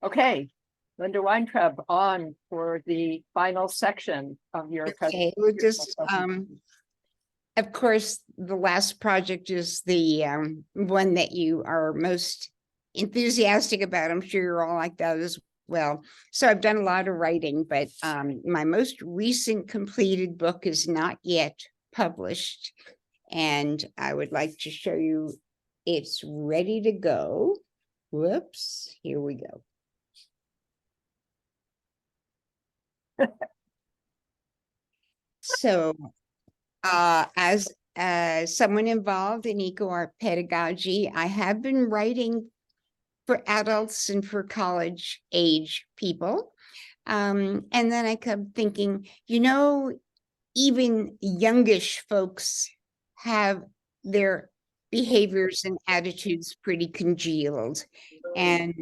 Okay, Linda Weintraub on for the final section of your Okay, we'll just, of course, the last project is the one that you are most enthusiastic about. I'm sure you're all like that as well. So I've done a lot of writing, but my most recent completed book is not yet published. And I would like to show you it's ready to go. Whoops, here we go. So as someone involved in eco-art pedagogy, I have been writing for adults and for college age people. And then I kept thinking, you know, even youngish folks have their behaviors and attitudes pretty congealed. And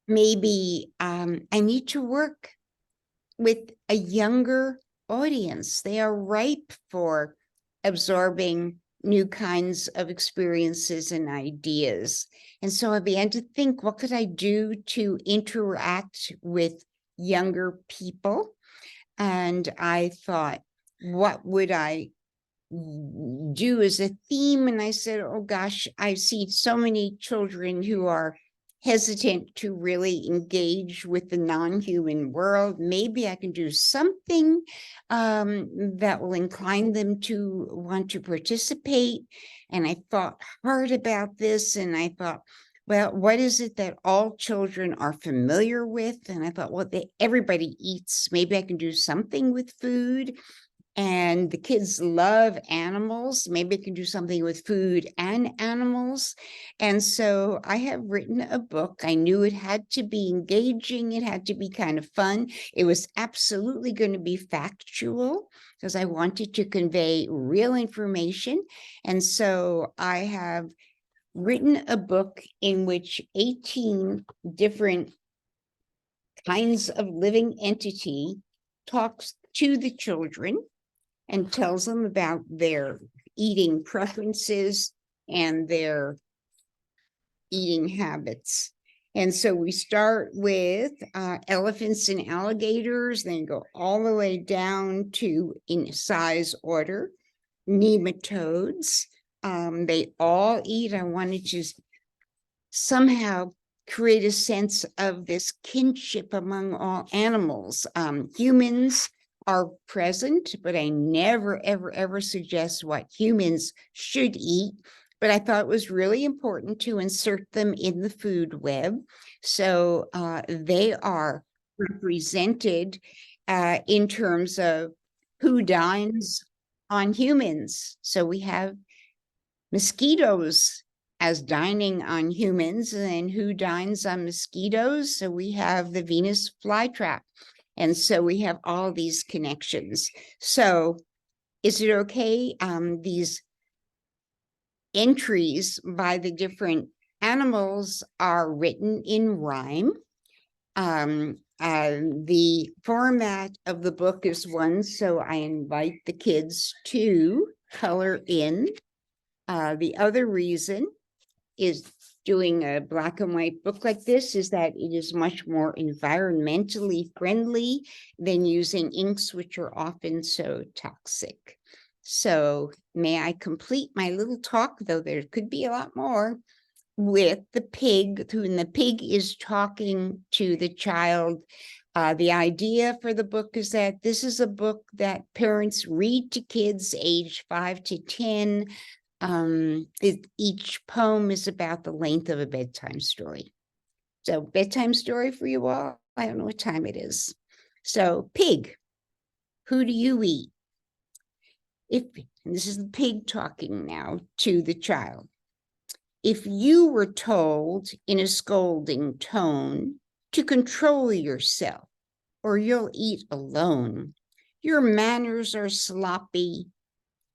maybe I need to work with a younger audience. They are ripe for absorbing new kinds of experiences and ideas. And so I began to think, what could I do to interact with younger people? And I thought, what would I do as a theme? And I said, oh gosh, I see so many children who are hesitant to really engage with the non-human world. Maybe I can do something that will incline them to want to participate. And I thought hard about this, and I thought, well, what is it that all children are familiar with? And I thought, well, everybody eats. Maybe I can do something with food. And the kids love animals. Maybe I can do something with food and animals. And so I have written a book. I knew it had to be engaging. It had to be kind of fun. It was absolutely going to be factual because I wanted to convey real information. And so I have written a book in which 18 different kinds of living entity talks to the children and tells them about their eating preferences and their eating habits. And so we start with elephants and alligators, then go all the way down to, in size order, nematodes. They all eat. I wanted to somehow create a sense of this kinship among all animals. Humans are present, but I never, ever, ever suggest what humans should eat. But I thought it was really important to insert them in the food web. So they are represented in terms of who dines on humans. So we have mosquitoes as dining on humans, and then who dines on mosquitoes? So we have the Venus flytrap. And so we have all these connections. So is it okay? These entries by the different animals are written in rhyme. The format of the book is one, so I invite the kids to color in. The other reason is doing a black and white book like this is that it is much more environmentally friendly than using inks, which are often so toxic. So may I complete my little talk, though there could be a lot more, with the pig, when the pig is talking to the child. The idea for the book is that this is a book that parents read to kids age 5 to 10. Each poem is about the length of a bedtime story. So bedtime story for you all. I don't know what time it is. So pig, who do you eat? And this is the pig talking now to the child. If you were told in a scolding tone to control yourself, or you'll eat alone, your manners are sloppy,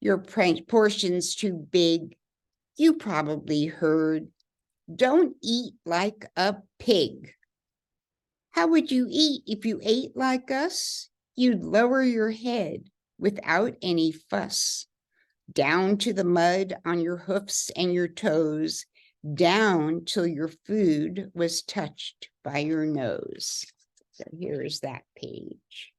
your portions too big, you probably heard, don't eat like a pig. How would you eat if you ate like us? You'd lower your head without any fuss, down to the mud on your hoofs and your toes, down till your food was touched by your nose. So here's that page.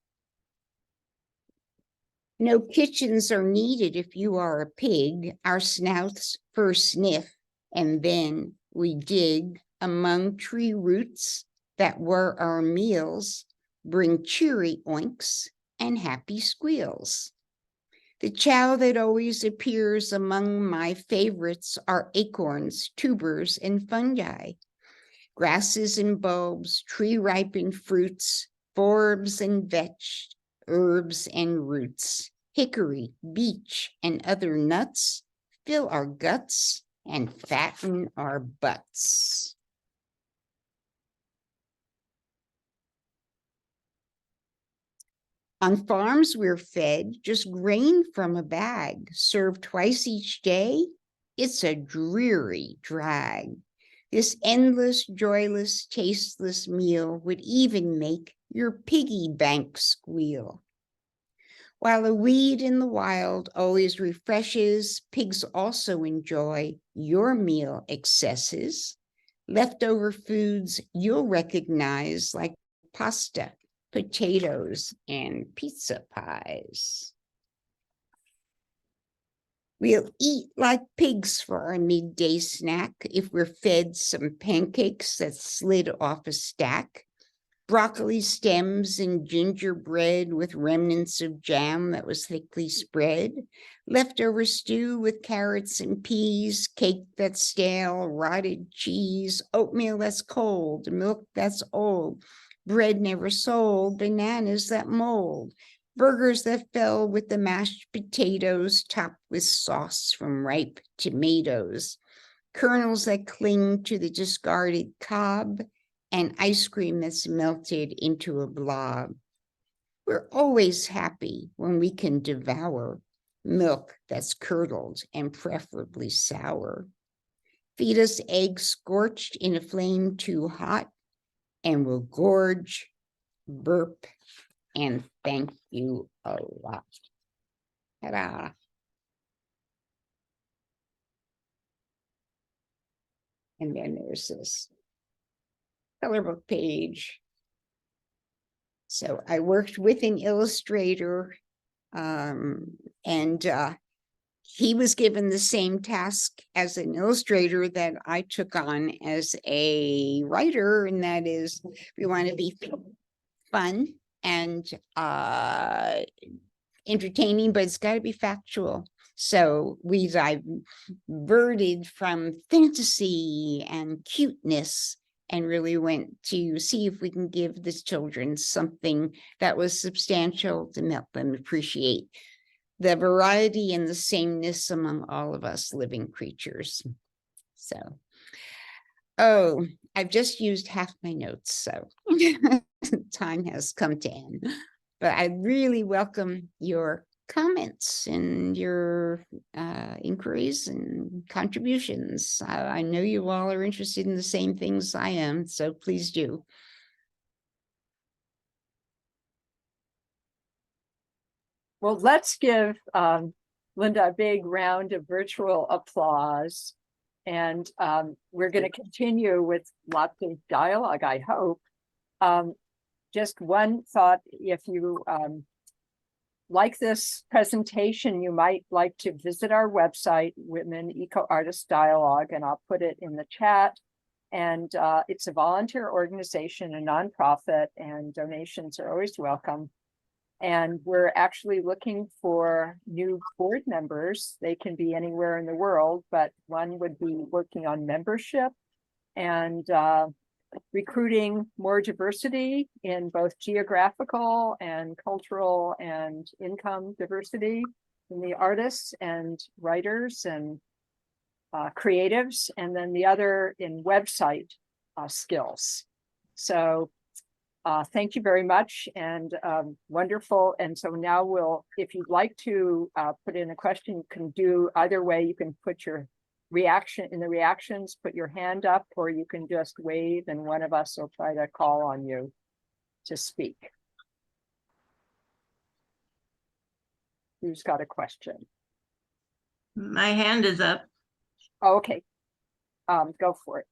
No kitchens are needed if you are a pig. Our snouts first sniff, and then we dig among tree roots that were our meals, bring cheery oinks and happy squeals. The chow that always appears among my favorites are acorns, tubers, and fungi, grasses and bulbs, tree-ripened fruits, forbs and vetch, herbs and roots, hickory, beech, and other nuts fill our guts and fatten our butts. On farms, we're fed just grain from a bag, served twice each day. It's a dreary drag. This endless, joyless, tasteless meal would even make your piggy bank squeal. While a weed in the wild always refreshes, pigs also enjoy your meal excesses. Leftover foods you'll recognize like pasta, potatoes, and pizza pies. We'll eat like pigs for our midday snack if we're fed some pancakes that slid off a stack, broccoli stems and gingerbread with remnants of jam that was thickly spread, leftover stew with carrots and peas, cake that's stale, rotted cheese, oatmeal that's cold, milk that's old, bread never sold, bananas that mold, burgers that fell with the mashed potatoes topped with sauce from ripe tomatoes, kernels that cling to the discarded cob, and ice cream that's melted into a blob. We're always happy when we can devour milk that's curdled and preferably sour. Feed us eggs scorched in a flame too hot, and we'll gorge, burp, and thank you a lot. Ta-da. And then there's this color book page. So I worked with an illustrator, and he was given the same task as an illustrator that I took on as a writer, and that is we want to be fun and entertaining, but it's got to be factual. So we diverted from fantasy and cuteness and really went to see if we can give the children something that was substantial to help them appreciate the variety and the sameness among all of us living creatures. So, oh, I've just used half my notes, so time has come to end. But I really welcome your comments and your inquiries and contributions. I know you all are interested in the same things I am, so please do. Well, let's give Linda a big round of virtual applause. And we're going to continue with lots of dialogue, I hope. Just one thought, if you like this presentation, you might like to visit our website, Women Eco Artist Dialogue, and I'll put it in the chat. And it's a volunteer organization, a nonprofit, and donations are always welcome. And we're actually looking for new board members. They can be anywhere in the world, but one would be working on membership and recruiting more diversity in both geographical and cultural and income diversity in the artists and writers and creatives, and then the other in website skills. So thank you very much, and wonderful. And so now we'll, if you'd like to put in a question, you can do either way. You can put your reaction in the reactions, put your hand up, or you can just wave and one of us will try to call on you to speak. Who's got a question? My hand is up. Oh, okay. go for it.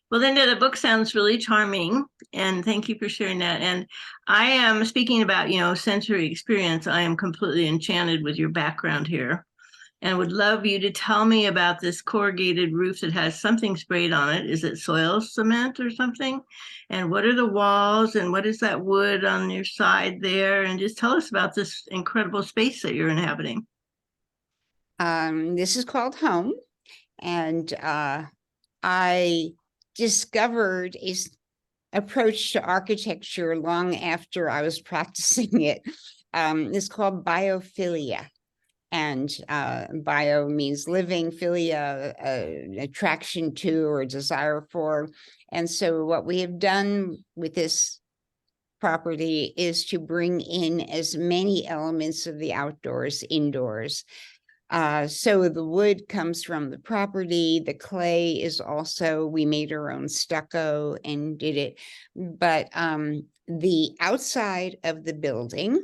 Well, Linda, the book sounds really charming, and thank you for sharing that. And I am speaking about, sensory experience. I am completely enchanted with your background here, and would love you to tell me about this corrugated roof that has something sprayed on it. Is it soil cement or something? And what are the walls, and what is that wood on your side there? And just tell us about this incredible space that you're inhabiting. This is called home, and I discovered a approach to architecture long after I was practicing it. It's called biophilia. And bio means living, philia, attraction to or desire for. And so what we have done with this property is to bring in as many elements of the outdoors indoors. So the wood comes from the property. The clay is also, we made our own stucco and did it. But the outside of the building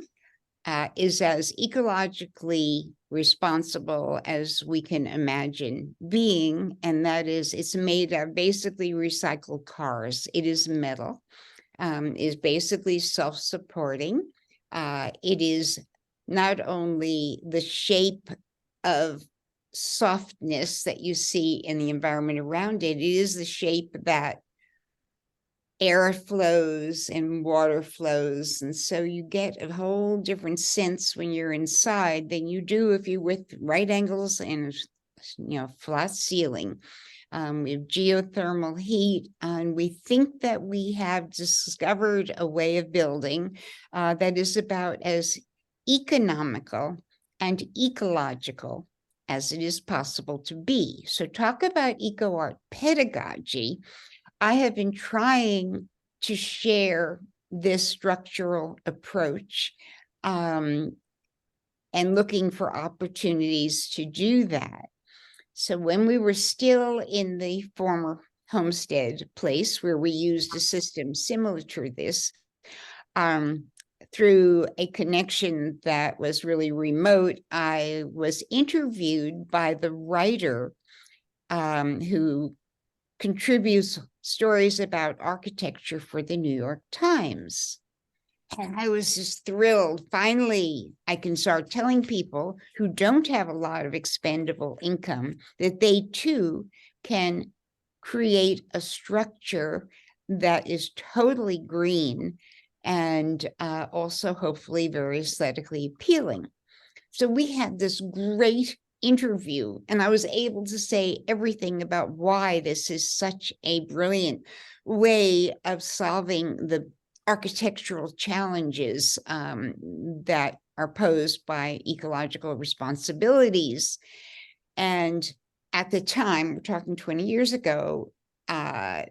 is as ecologically responsible as we can imagine being. And that is, it's made of basically recycled cars. It is metal, is basically self-supporting. It is not only the shape of softness that you see in the environment around it, it is the shape that air flows and water flows. And so you get a whole different sense when you're inside than you do if you're with right angles and, flat ceiling. We have geothermal heat, and we think that we have discovered a way of building that is about as economical and ecological as it is possible to be. So talk about eco-art pedagogy. I have been trying to share this structural approach and looking for opportunities to do that. So when we were still in the former homestead place where we used a system similar to this, through a connection that was really remote, I was interviewed by the writer who contributes stories about architecture for the New York Times. And I was just thrilled. Finally, I can start telling people who don't have a lot of expendable income that they too can create a structure that is totally green and also hopefully very aesthetically appealing. So we had this great interview, and I was able to say everything about why this is such a brilliant way of solving the architectural challenges that are posed by ecological responsibilities. And at the time, we're talking 20 years ago, I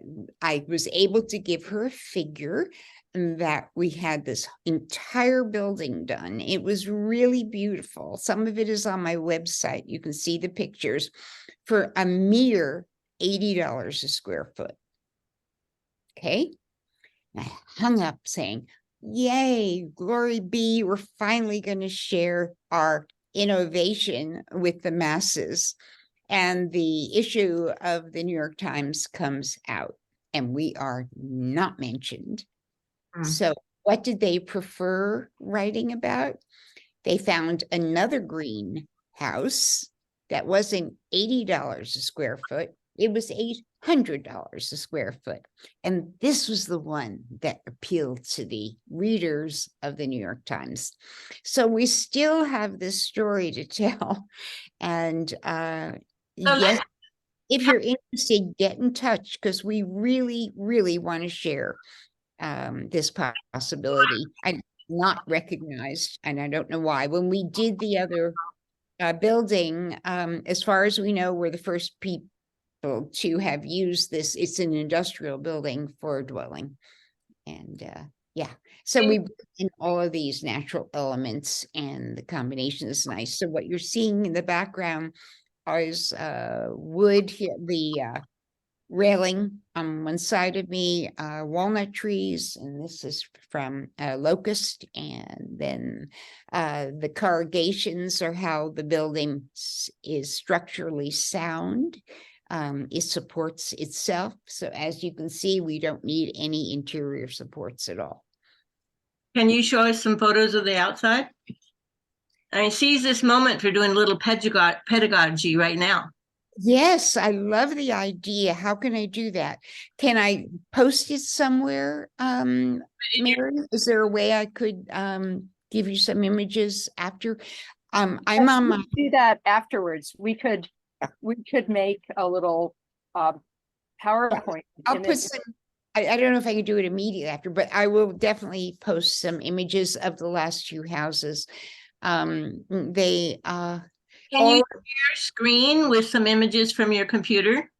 was able to give her a figure that we had this entire building done. It was really beautiful. Some of it is on my website. You can see the pictures for a mere $80 a square foot. Okay. I hung up saying, yay, glory be, we're finally going to share our innovation with the masses. And the issue of the New York Times comes out, and we are not mentioned. So what did they prefer writing about? They found another greenhouse that wasn't $80 a square foot. It was $800 a square foot. And this was the one that appealed to the readers of the New York Times. So we still have this story to tell. And yes, if you're interested, get in touch, because we really, really want to share this possibility. I'm not recognized, and I don't know why. When we did the other building, as far as we know, we're the first people to have used this. It's an industrial building for a dwelling. And yeah, so we bring in all of these natural elements, and the combination is nice. So what you're seeing in the background is wood here, the railing on one side of me, walnut trees, and this is from locust. And then the corrugations are how the building is structurally sound. It supports itself. So as you can see, we don't need any interior supports at all. Can you show us some photos of the outside? I mean, seize this moment for doing a little pedagogy right now. Yes, I love the idea. How can I do that? Can I post it somewhere, Mary? Is there a way I could give you some images after? I'm Yes, on we my could do that afterwards. We could make a little PowerPoint. I'll in put it. some, I don't know if I can do it immediately after, but I will definitely post some images of the last few houses. They Can you share your screen with some images from your computer?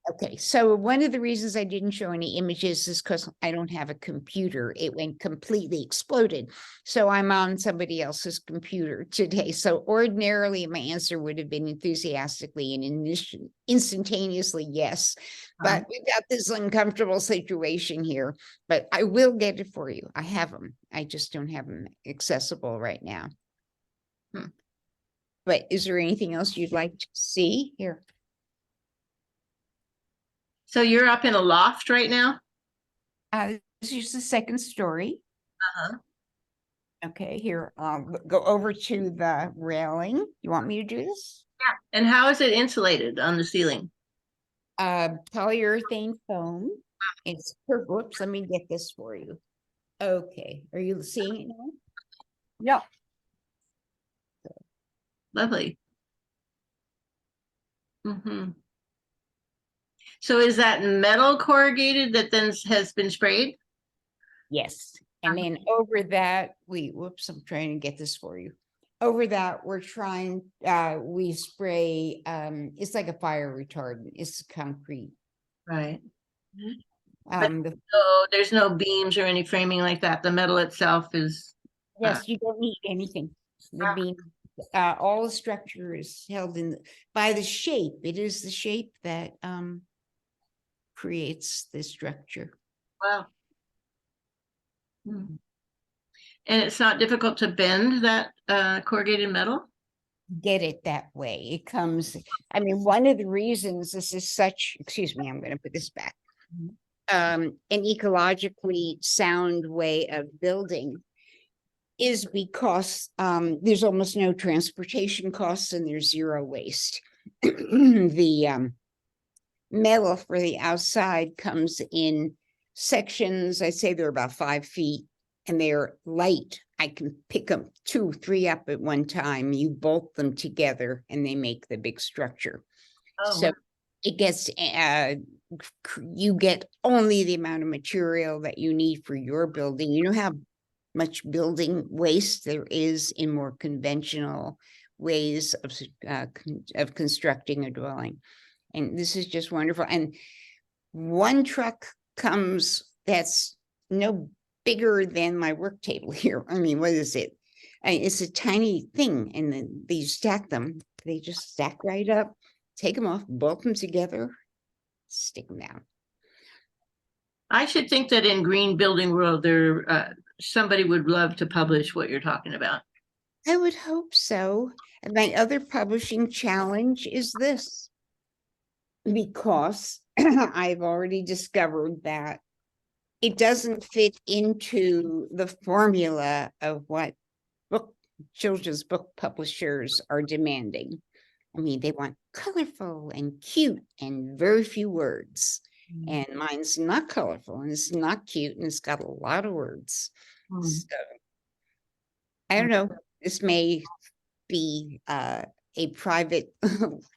Okay, so one of the reasons I didn't show any images is because I don't have a computer. It went completely exploded. So I'm on somebody else's computer today. So ordinarily my answer would have been enthusiastically and instantaneously yes. But we've got this uncomfortable situation here. But I will get it for you. I have them. I just don't have them accessible right now. But is there anything else you'd like to see here? So you're up in a loft right now? This is the second story. Uh-huh. Okay, here, go over to the railing. You want me to do this? Yeah. And how is it insulated on the ceiling? Polyurethane foam. It's whoops, let me get this for you. Okay, are you seeing it now? Yeah. Lovely. Mm-hmm. So is that metal corrugated that then has been sprayed? Yes, and then over that, whoops, I'm trying to get this for you. Over that, we're trying, we spray, it's like a fire retardant, it's concrete. Right. So there's no beams or any framing like that. The metal itself is. yes, you don't need anything. The beam, all the structure is held in by the shape. It is the shape that creates the structure. Wow. And it's not difficult to bend that corrugated metal? Get it that way. It comes, I mean, one of the reasons this is such, excuse me, I'm going to put this back. An ecologically sound way of building is because there's almost no transportation costs and there's zero waste. The metal for the outside comes in sections. I'd say they're about 5 feet and they're light. I can pick them 2, 3 up at one time. You bolt them together and they make the big structure. Oh, So wow. it gets, you get only the amount of material that you need for your building. You know how much building waste there is in more conventional ways of constructing a dwelling. And this is just wonderful. And one truck comes that's no bigger than my work table here. I mean, what is it? It's a tiny thing. And then they stack them. They just stack right up, take them off, bolt them together, stick them down. I should think that in green building world, there somebody would love to publish what you're talking about. I would hope so. And my other publishing challenge is this, because I've already discovered that it doesn't fit into the formula of what children's book publishers are demanding. I mean, they want colorful and cute and very few words. And mine's not colorful and it's not cute and it's got a lot of words. So I don't know, this may be a private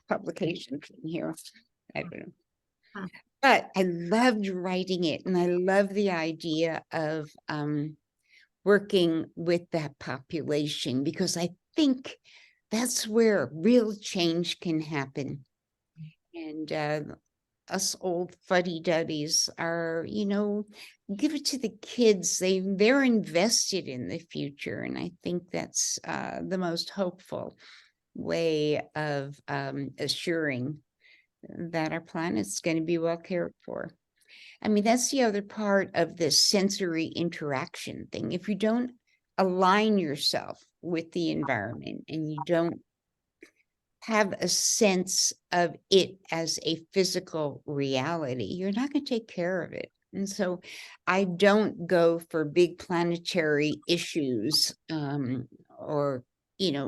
publication thing here. I don't know. But I loved writing it and I love the idea of working with that population, because I think that's where real change can happen. And us old fuddy-duddies are, you know, give it to the kids. They're invested in the future. And I think that's the most hopeful way of assuring that our planet's going to be well cared for. I mean, that's the other part of this sensory interaction thing. If you don't align yourself with the environment and you don't have a sense of it as a physical reality, you're not going to take care of it. And so I don't go for big planetary issues or,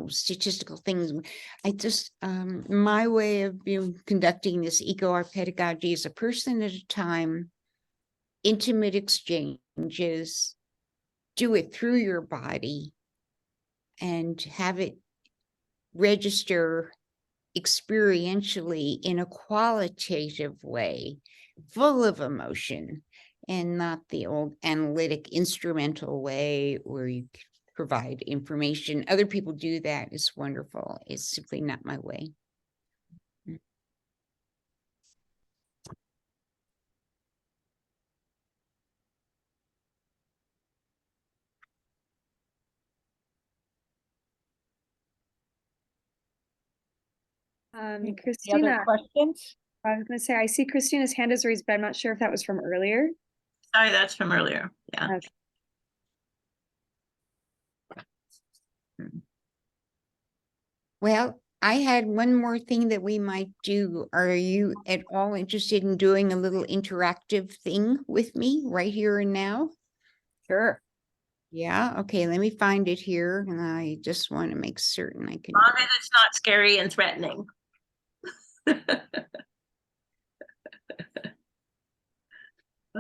statistical things. I just, my way of conducting this eco art pedagogy is a person at a time, intimate exchanges, do it through your body, and have it register experientially in a qualitative way, full of emotion, and not the old analytic instrumental way where you provide information. Other people do that. It's wonderful. It's simply not my way. Any other Christina, questions? I was going to say, I see Christina's hand is raised, but I'm not sure if that was from earlier. Sorry, that's from earlier. Yeah. Okay. Well, I had one more thing that we might do. Are you at all interested in doing a little interactive thing with me right here and now? Sure. Yeah, okay, let me find it here, and I just want to make certain I can. As long as it's not scary and threatening.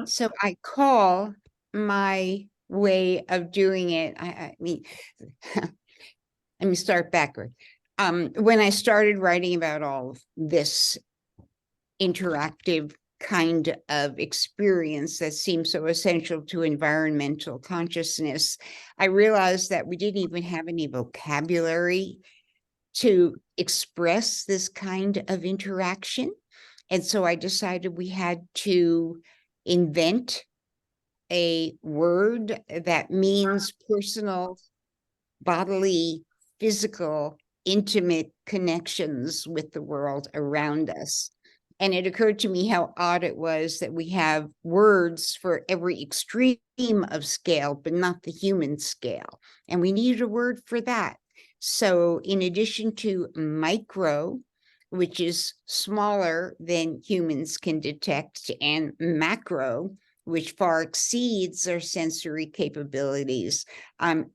So I call my way of doing it, I mean, let me start backward. When I started writing about all of this interactive kind of experience that seems so essential to environmental consciousness, I realized that we didn't even have any vocabulary to express this kind of interaction. And so I decided we had to invent a word that means personal, bodily, physical, intimate connections with the world around us. And it occurred to me how odd it was that we have words for every extreme of scale, but not the human scale. And we needed a word for that. So in addition to micro, which is smaller than humans can detect, and macro, which far exceeds our sensory capabilities, I'm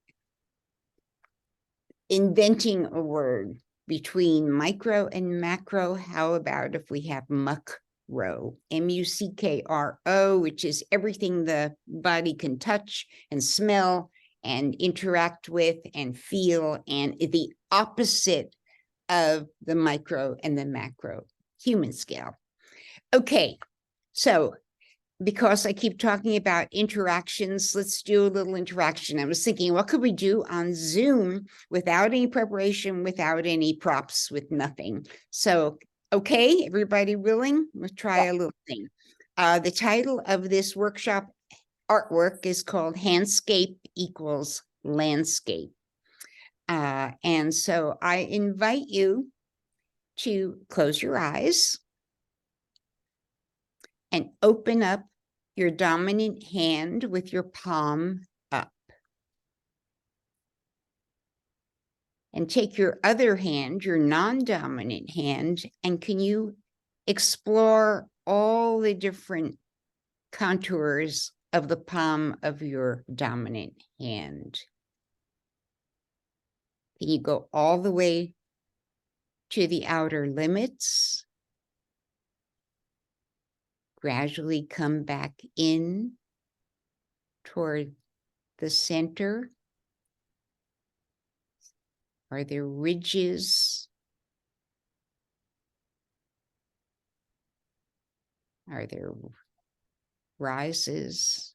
inventing a word between micro and macro. How about if we have muckro, M-U-C-K-R-O, which is everything the body can touch and smell and interact with and feel, and the opposite of the micro and the macro human scale. Okay, so because I keep talking about interactions, let's do a little interaction. I was thinking, what could we do on Zoom without any preparation, without any props, with nothing? So, okay, everybody willing? We'll try a little thing. The title of this workshop artwork is called Handscape Equals Landscape. And so I invite you to close your eyes and open up your dominant hand with your palm up. And take your other hand, your non-dominant hand, and can you explore all the different contours of the palm of your dominant hand? Can you go all the way to the outer limits? Gradually come back in toward the center. Are there ridges? Are there rises?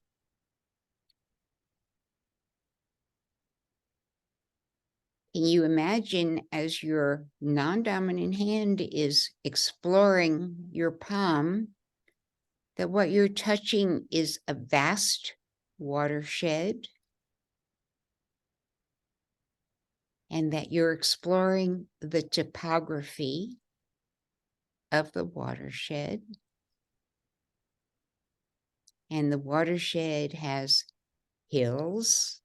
Can you imagine, as your non-dominant hand is exploring your palm, that what you're touching is a vast watershed, and that you're exploring the topography of the watershed? And the watershed has hills,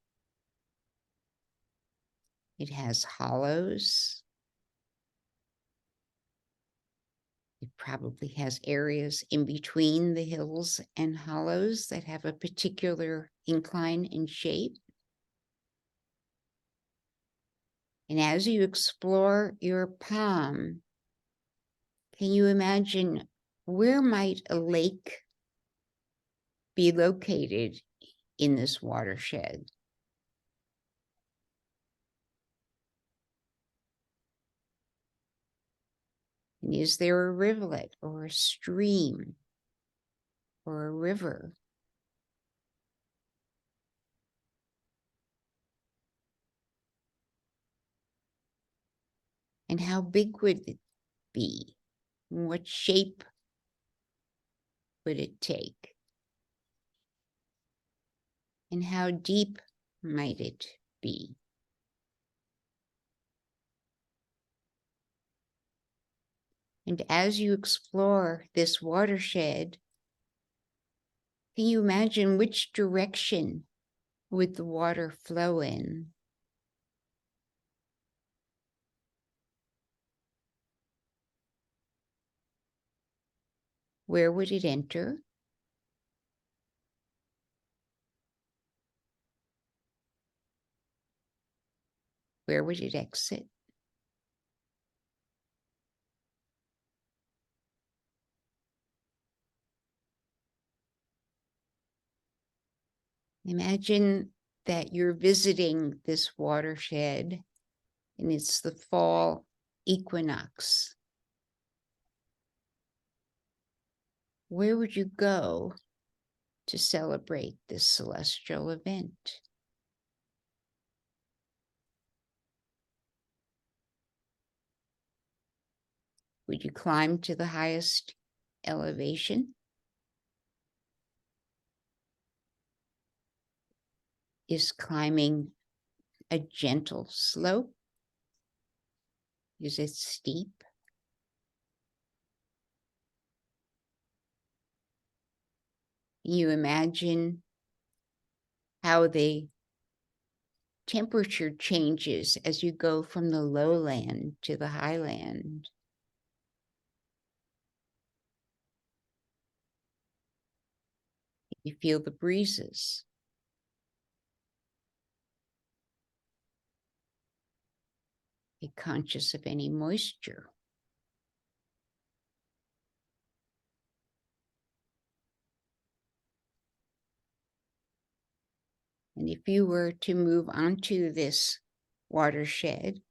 it has hollows, It probably has areas in between the hills and hollows that have a particular incline and shape. And as you explore your palm, can you imagine where might a lake be located in this watershed? And is there a rivulet or a stream or a river? And how big would it be? And what shape would it take? And how deep might it be? And as you explore this watershed, can you imagine which direction would the water flow in? Where would it enter? Where would it exit? Imagine that you're visiting this watershed and it's the fall equinox. Where would you go to celebrate this celestial event? Would you climb to the highest elevation? Is climbing a gentle slope? Is it steep? You imagine how the temperature changes as you go from the lowland to the highland. You feel the breezes. Be conscious of any moisture. And if you were to move onto this watershed,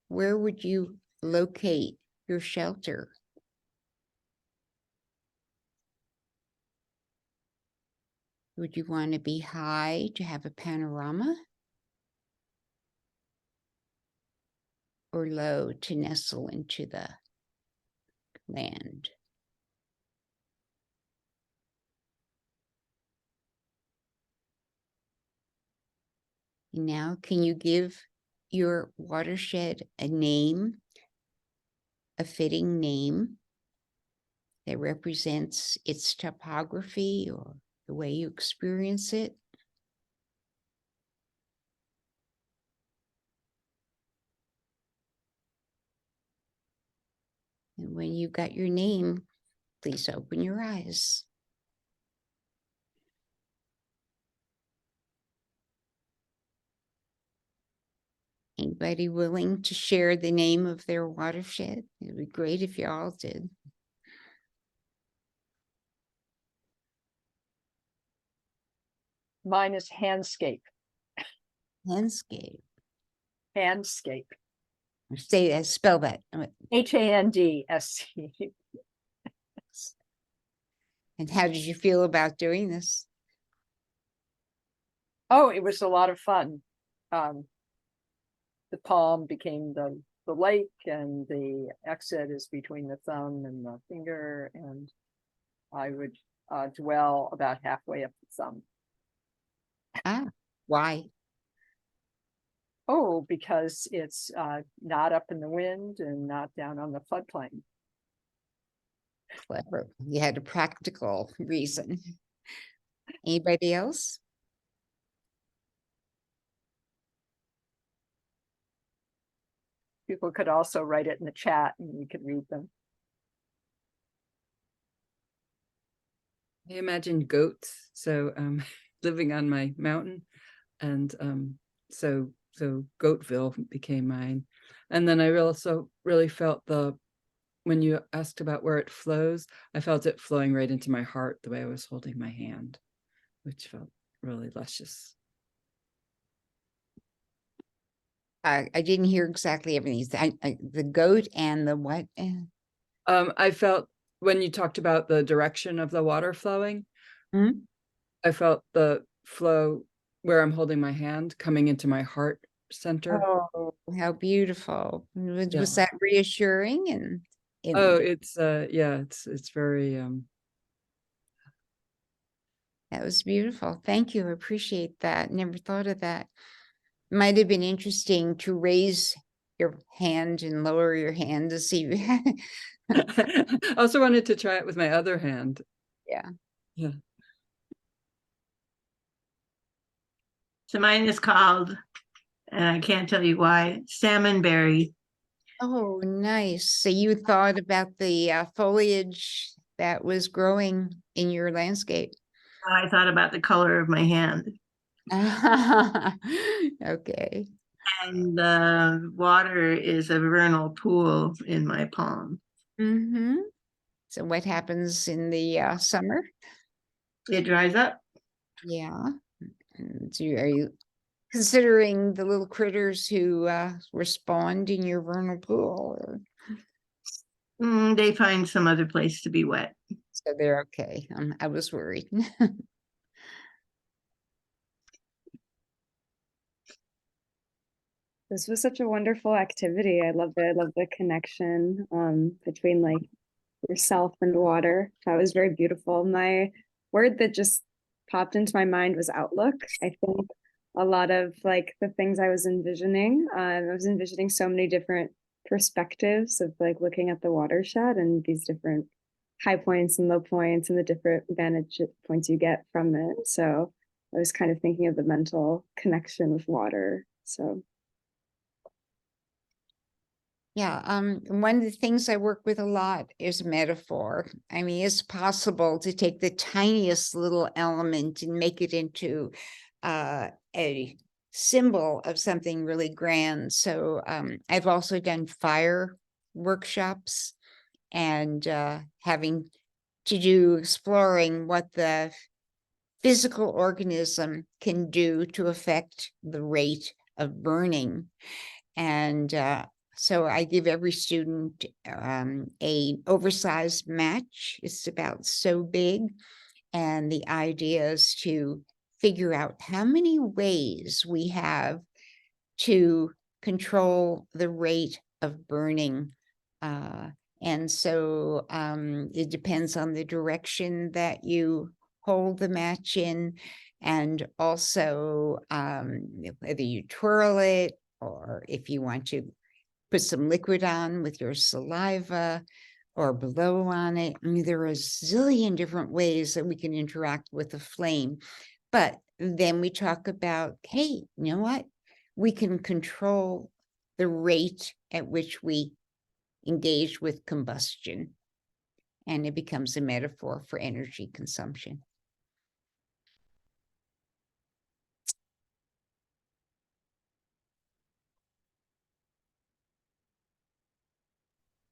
where would you locate your shelter? Would you want to be high to have a panorama? Or low to nestle into the land? And now, can you give your watershed a name, a fitting name that represents its topography or the way you experience it? And when you've got your name, please open your eyes. Anybody willing to share the name of their watershed? It'd be great if you all did. Mine is Handscape. Landscape. Handscape. Say, spell that. Handsc. And how did you feel about doing this? Oh, it was a lot of fun. The palm became the lake, and the exit is between the thumb and the finger, and I would dwell about halfway up the thumb. Ah, why? Oh, because it's not up in the wind and not down on the floodplain. Clever. You had a practical reason. Anybody else? People could also write it in the chat and we could read them. I imagine goats. So living on my mountain, and so Goatville became mine. And then I also really felt when you asked about where it flows, I felt it flowing right into my heart the way I was holding my hand, which felt really luscious. I didn't hear exactly everything. The goat and the what? I felt when you talked about the direction of the water flowing, Mhm. I felt the flow where I'm holding my hand coming into my heart center. Oh, how beautiful. Was Yeah. that reassuring? And Oh, it's yeah, it's very that was beautiful. Thank you. I appreciate that. Never thought of that. Might have been interesting to raise your hand and lower your hand to see. I also wanted to try it with my other hand. Yeah. Yeah. So mine is called, and I can't tell you why, salmonberry. Oh, nice. So you thought about the foliage that was growing in your landscape. I thought about the color of my hand. Okay. And the water is a vernal pool in my palm. Mm-hmm. So what happens in the summer? It dries up. Yeah. And are you considering the little critters who were spawned in your vernal pool? Or... They find some other place to be wet. So they're okay. I was worried. This was such a wonderful activity. I loved it. I love the connection between like yourself and water. That was very beautiful. My word that just popped into my mind was outlook. I think a lot of like the things I was envisioning, I was envisioning so many different perspectives of like looking at the watershed and these different high points and low points and the different vantage points you get from it. So I was kind of thinking of the mental connection with water. So Yeah, one of the things I work with a lot is metaphor. I mean, it's possible to take the tiniest little element and make it into a symbol of something really grand. So I've also done fire workshops and having to do exploring what the physical organism can do to affect the rate of burning. And so I give every student a oversized match. It's about so big. And the idea is to figure out how many ways we have to control the rate of burning. And so it depends on the direction that you hold the match in, and also whether you twirl it or if you want to put some liquid on with your saliva or blow on it. I mean, there are a zillion different ways that we can interact with the flame. But then we talk about, hey, you know what? We can control the rate at which we engage with combustion. And it becomes a metaphor for energy consumption.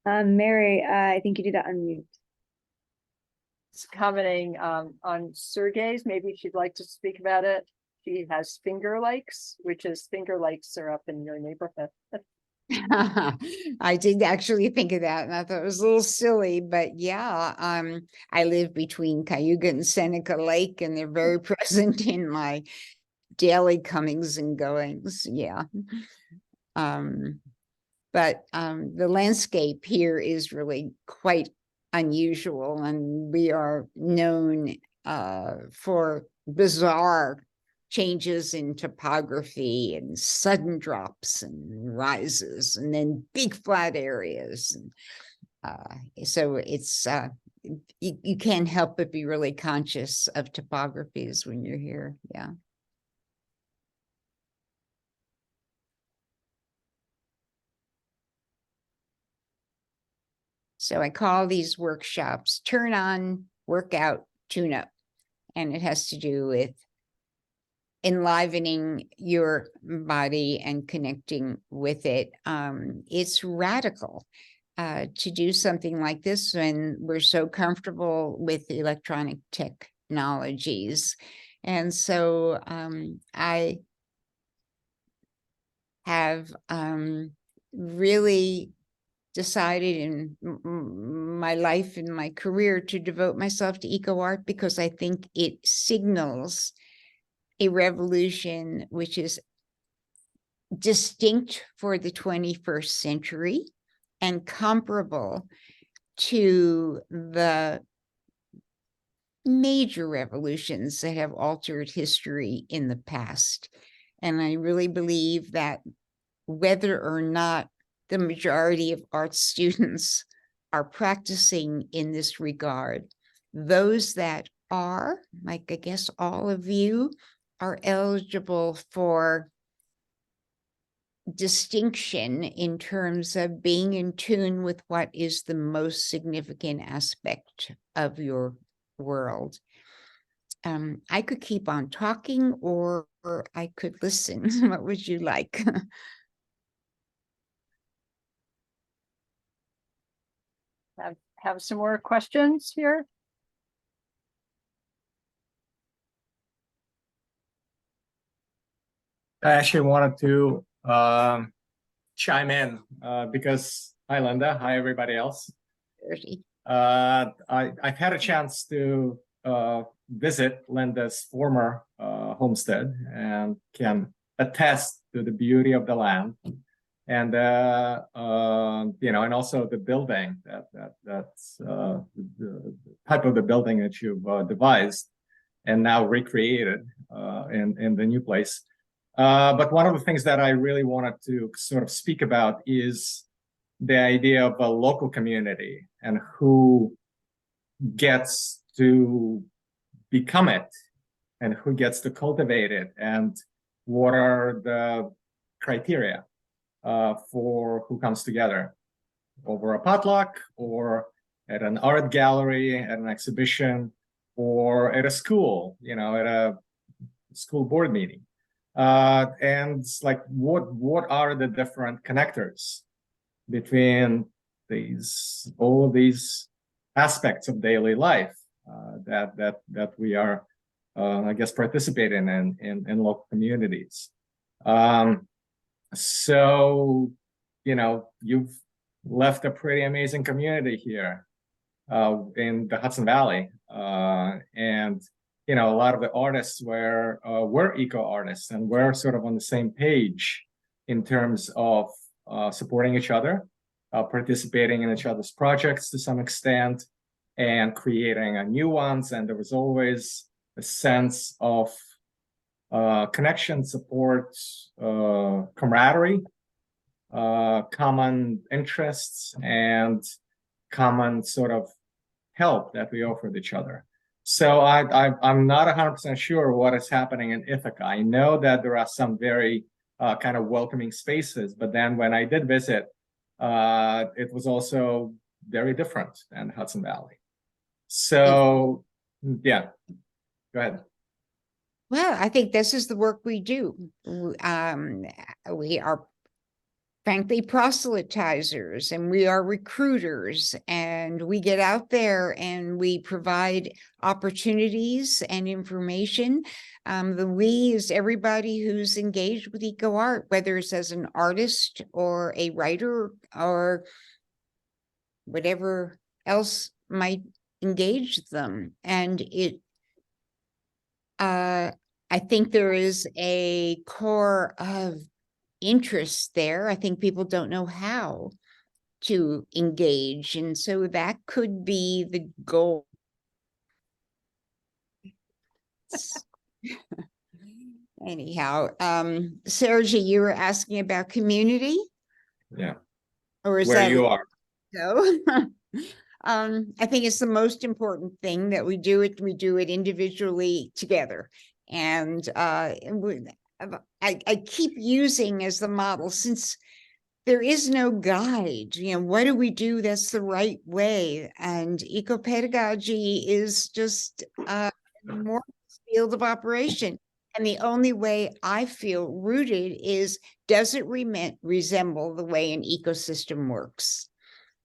Mary, I think you do that unmute. It's commenting on Sergey's. Maybe she'd like to speak about it. She has Finger Lakes, which is Finger Lakes are up in your neighborhood. I did actually think of that, and I thought it was a little silly, but yeah, I live between Cayuga and Seneca Lake, and they're very present in my daily comings and goings. Yeah. But the landscape here is really quite unusual, and we are known for bizarre changes in topography and sudden drops and rises, and then big flat areas. And so it's you can't help but be really conscious of topographies when you're here. Yeah. So I call these workshops turn on, workout, tune up. and it has to do with enlivening your body and connecting with it. It's radical to do something like this when we're so comfortable with electronic technologies. And so I have really decided in my life and my career to devote myself to eco art because I think it signals a revolution which is distinct for the 21st century and comparable to the major revolutions that have altered history in the past. And I really believe that whether or not the majority of art students are practicing in this regard, those that are, like I guess all of you, are eligible for distinction in terms of being in tune with what is the most significant aspect of your world. I could keep on talking or I could listen. What would you like? Have some more questions here? I actually wanted to chime in because hi Linda, hi everybody else. I've had a chance to visit Linda's former homestead and can attest to the beauty of the land and you know, and also the building that's the type of the building that you've devised and now recreated in the new place. But one of the things that I really wanted to sort of speak about is the idea of a local community and who gets to become it and who gets to cultivate it and what are the criteria for who comes together over a potluck or at an art gallery, at an exhibition, or at a school, you know, at a school board meeting. And it's like, what are the different connectors between all of these aspects of daily life that we are, I guess, participating in local communities. So, you know, you've left a pretty amazing community here in the Hudson Valley, and you know, a lot of the artists were eco artists, and we're sort of on the same page in terms of supporting each other, participating in each other's projects to some extent, and creating new ones. And there was always a sense of connection, support, camaraderie, common interests, and common sort of help that we offered each other. So I'm not 100% sure what is happening in Ithaca. I know that there are some very kind of welcoming spaces, but then when I did visit, it was also very different than Hudson Valley. So yeah, go ahead. Well, I think this is the work we do. We are frankly proselytizers and we are recruiters, and we get out there and we provide opportunities and information. The we is everybody who's engaged with eco art, whether it's as an artist or a writer or whatever else might engage them. And I think there is a core of interest there. I think people don't know how to engage. And so that could be the goal. Anyhow, Sergi, you were asking about community? Yeah. Or is Where that you are. so? I think it's the most important thing that we do it individually together. And I keep using as the model, since there is no guide, you know, what do we do that's the right way? And eco-pedagogy is just an more field of operation. And the only way I feel rooted is, does it resemble the way an ecosystem works?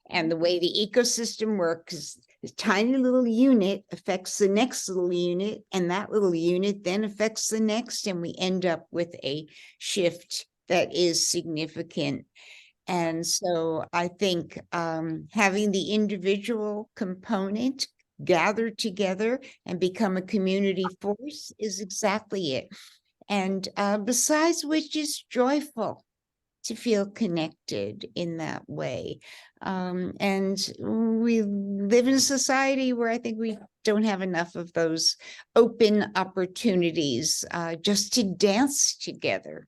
And the way the ecosystem works is this tiny little unit affects the next little unit, and that little unit then affects the next, and we end up with a shift that is significant. And so I think having the individual component gather together and become a community force is exactly it. And besides which is joyful to feel connected in that way. And we live in a society where I think we don't have enough of those open opportunities just to dance together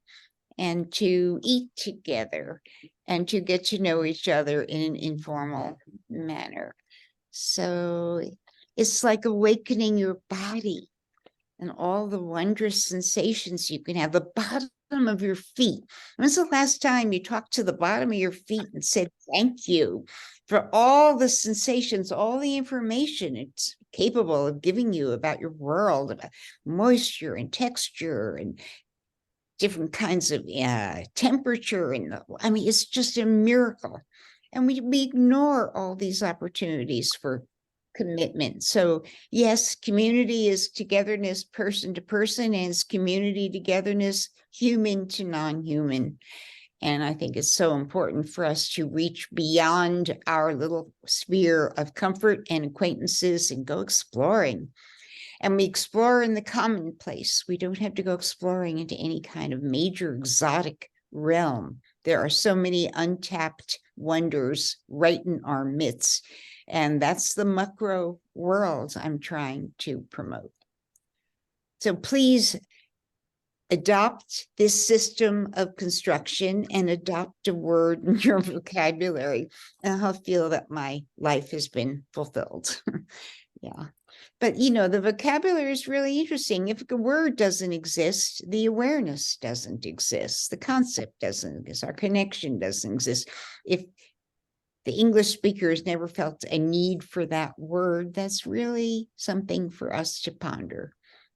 and to eat together and to get to know each other in an informal manner. So it's like awakening your body and all the wondrous sensations you can have. The bottom of your feet. When's the last time you talked to the bottom of your feet and said thank you for all the sensations, all the information it's capable of giving you about your world, about moisture and texture and different kinds of temperature? And I mean, it's just a miracle. And we ignore all these opportunities for commitment. So yes, community is togetherness person to person, and it's community togetherness human to non-human. And I think it's so important for us to reach beyond our little sphere of comfort and acquaintances and go exploring. And we explore in the commonplace. We don't have to go exploring into any kind of major exotic realm. There are so many untapped wonders right in our midst. And that's the macro world I'm trying to promote. So please adopt this system of construction and adopt a word in your vocabulary. And I'll feel that my life has been fulfilled. Yeah. But you know, the vocabulary is really interesting. If a word doesn't exist, the awareness doesn't exist. The concept doesn't exist. Our connection doesn't exist. If the English speaker has never felt a need for that word, that's really something for us to ponder.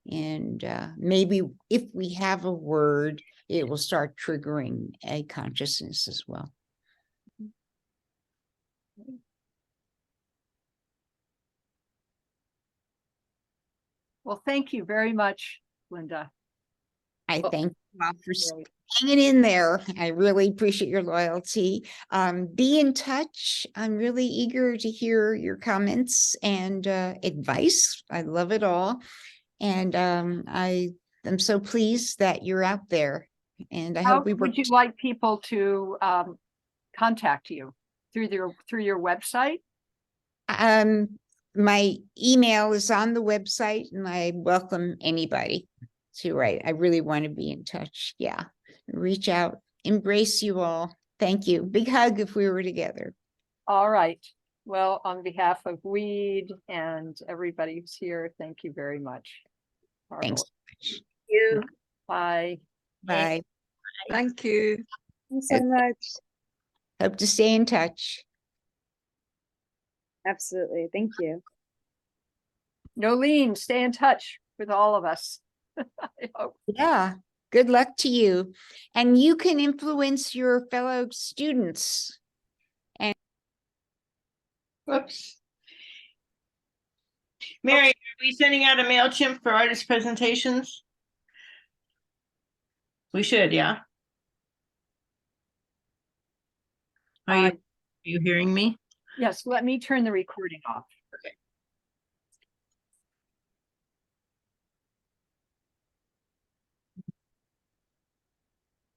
And maybe if we have a word, it will start triggering a consciousness as well. Well, thank you very much, Linda. I Oh, thank you all for Great. hanging in there. I really appreciate your loyalty. Be in touch. I'm really eager to hear your comments and advice. I love it all. And I am so pleased that you're out there. And I How hope we work. would you like people to contact you? Through your website? My email is on the website, and I welcome anybody to write. I really want to be in touch. Yeah. Reach out, embrace you all. Thank you. Big hug if we were together. All right. Well, on behalf of Weed and everybody who's here, thank you very much. Thanks. You. Bye. Bye. Thank you. Thanks so much. Hope to stay in touch. Absolutely. Thank you. Nolene, stay in touch with all of us. I hope. Yeah. Good luck to you. And you can influence your fellow students. Whoops. Mary, are we sending out a MailChimp for artist presentations? We should, yeah. Are you hearing me? Yes, let me turn the recording off.